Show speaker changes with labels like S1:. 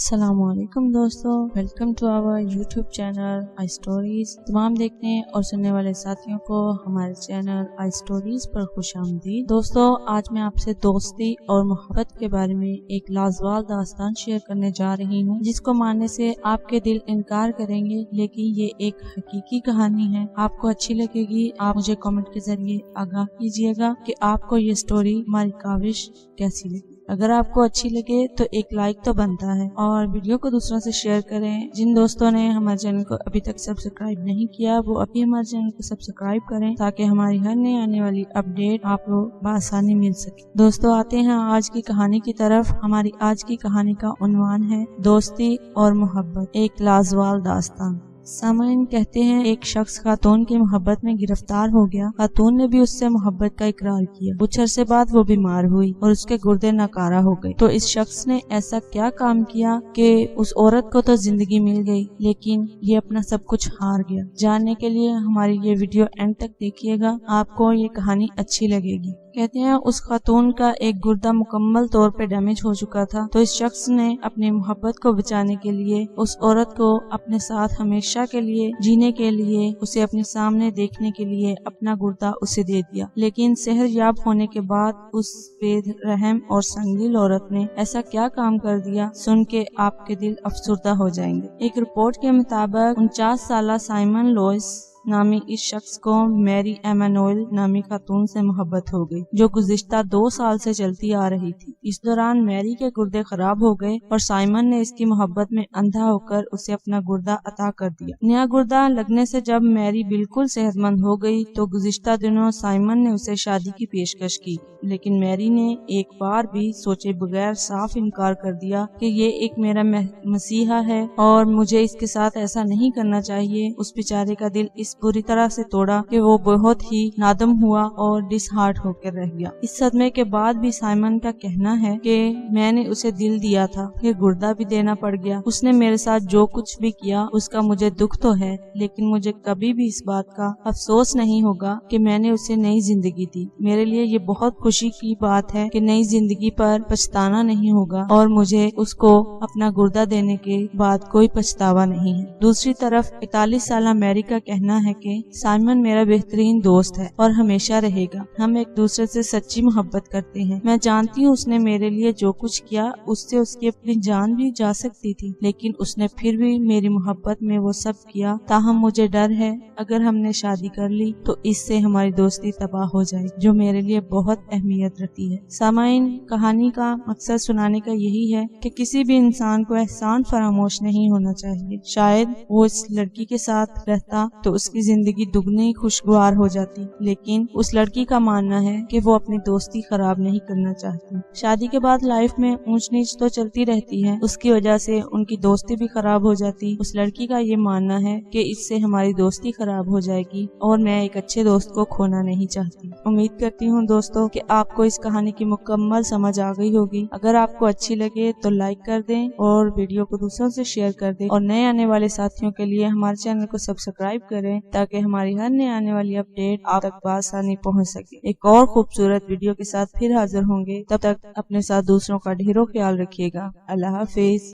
S1: السلام علیکم دوستو، welcome to our YouTube channel I Stories. تمام دیکھنے اور سننے والے ساتھیوں کو ہمارے چینل آئی اسٹوریز پر خوش آمدید۔ دوستو، آج میں آپ سے دوستی اور محبت کے بارے میں ایک لازوال داستان شیئر کرنے جا رہی ہوں، جس کو ماننے سے آپ کے دل انکار کریں گے، لیکن یہ ایک حقیقی کہانی ہے۔ آپ کو اچھی لگے گی۔ آپ مجھے کامنٹ کے ذریعے آگاہ کیجیے گا کہ آپ کو یہ سٹوری، ہماری کاوش کیسی لگی۔ اگر آپ کو اچھی لگے تو ایک لائک تو بنتا ہے، اور ویڈیو کو دوسروں سے شیئر کریں۔ جن دوستوں نے ہمارے چینل کو ابھی تک سبسکرائب نہیں کیا، وہ ابھی ہمارے چینل کو سبسکرائب کریں تاکہ ہماری ہر نئی آنے والی اپڈیٹ آپ کو بآسانی مل سکے۔ دوستوں، آتے ہیں آج کی کہانی کی طرف۔ ہماری آج کی کہانی کا عنوان ہے دوستی اور محبت، ایک لازوال داستان۔ سامعین، کہتے ہیں ایک شخص خاتون کی محبت میں گرفتار ہو گیا۔ خاتون نے بھی اس سے محبت کا اقرار کیا۔ کچھ عرصے بعد وہ بیمار ہوئی اور اس کے گردے ناکارہ ہو گئے۔ تو اس شخص نے ایسا کیا کام کیا کہ اس عورت کو تو زندگی مل گئی، لیکن یہ اپنا سب کچھ ہار گیا۔ جاننے کے لیے ہماری یہ ویڈیو اینڈ تک دیکھیے گا، آپ کو یہ کہانی اچھی لگے گی۔ کہتے ہیں اس خاتون کا ایک گردہ مکمل طور پہ ڈیمیج ہو چکا تھا، تو اس شخص نے اپنی محبت کو بچانے کے لیے اس عورت کو اپنے ساتھ ہمیشہ کے لیے جینے کے لیے، اسے اپنے سامنے دیکھنے کے لیے اپنا گردہ اسے دے دیا۔ لیکن صحت یاب ہونے کے بعد اس بے رحم اور سنگدل عورت نے ایسا کیا کام کر دیا، سن کے آپ کے دل افسردہ ہو جائیں گے۔ ایک رپورٹ کے مطابق 49 سالہ سائمن لوئس نامی اس شخص کو میری ایمانوئل نامی خاتون سے محبت ہو گئی، جو گزشتہ 2 سال سے چلتی آ رہی تھی۔ اس دوران میری کے گردے خراب ہو گئے اور سائمن نے اس کی محبت میں اندھا ہو کر اسے اپنا گردہ عطا کر دیا۔ نیا گردہ لگنے سے جب میری بالکل صحت مند ہو گئی تو گزشتہ دنوں سائمن نے اسے شادی کی پیشکش کی، لیکن میری نے ایک بار بھی سوچے بغیر صاف انکار کر دیا کہ یہ ایک میرا مسیحا ہے اور مجھے اس کے ساتھ ایسا نہیں کرنا چاہیے۔ اس بیچارے کا دل اس بری طرح سے توڑا کہ وہ بہت ہی نادم ہوا اور ڈس ہارٹ ہو کر رہ گیا۔ اس صدمے کے بعد بھی سائمن کا کہنا ہے کہ میں نے اسے دل دیا تھا، پھر گردہ بھی دینا پڑ گیا۔ اس نے میرے ساتھ جو کچھ بھی کیا اس کا مجھے دکھ تو ہے، لیکن مجھے کبھی بھی اس بات کا افسوس نہیں ہوگا کہ میں نے اسے نئی زندگی دی۔ میرے لیے یہ بہت خوشی کی بات ہے کہ نئی زندگی پر پچھتانا نہیں ہوگا اور مجھے اس کو اپنا گردہ دینے کے بعد کوئی پچھتاوا نہیں ہے۔ دوسری طرف 41 سالہ میری کا کہنا ہے کہ سائمن میرا بہترین دوست ہے اور ہمیشہ رہے گا۔ ہم ایک دوسرے سے سچی محبت کرتے ہیں۔ میں جانتی ہوں اس نے میرے لیے جو کچھ کیا اس سے اس کی اپنی جان بھی جا سکتی تھی، لیکن اس نے پھر بھی میری محبت میں وہ سب کیا۔ تاہم مجھے ڈر ہے اگر ہم نے شادی کر لی تو اس سے ہماری دوستی تباہ ہو جائے گی، جو میرے لیے بہت اہمیت رکھتی ہے۔ سامعین، کہانی کا مقصد سنانے کا یہی ہے کہ کسی بھی انسان کو احسان فراموش نہیں ہونا چاہیے۔ شاید وہ اس لڑکی کے ساتھ رہتا تو اس کی زندگی دگنی خوشگوار ہو جاتی، لیکن اس لڑکی کا ماننا ہے کہ وہ اپنی دوستی خراب نہیں کرنا چاہتی۔ شادی کے بعد لائف میں اونچ نیچ تو چلتی رہتی ہے، اس کی وجہ سے ان کی دوستی بھی خراب ہو جاتی۔ اس لڑکی کا یہ ماننا ہے کہ اس سے ہماری دوستی خراب ہو جائے گی اور میں ایک اچھے دوست کو کھونا نہیں چاہتی۔ امید کرتی ہوں دوستوں کہ آپ کو اس کہانی کی مکمل سمجھ آ گئی ہوگی۔ اگر آپ کو اچھی لگے تو لائک کر دیں اور ویڈیو کو دوسروں سے شیئر کر دیں، اور نئے آنے والے ساتھیوں کے لیے ہمارے چینل کو سبسکرائب کریں تاکہ ہماری ہر نئے آنے والی اپڈیٹ آپ تک بآسانی پہنچ سکے۔ ایک اور خوبصورت ویڈیو کے ساتھ پھر حاضر ہوں گے، تب تک اپنے ساتھ دوسروں کا ڈھیروں خیال رکھیے گا۔ اللہ حافظ۔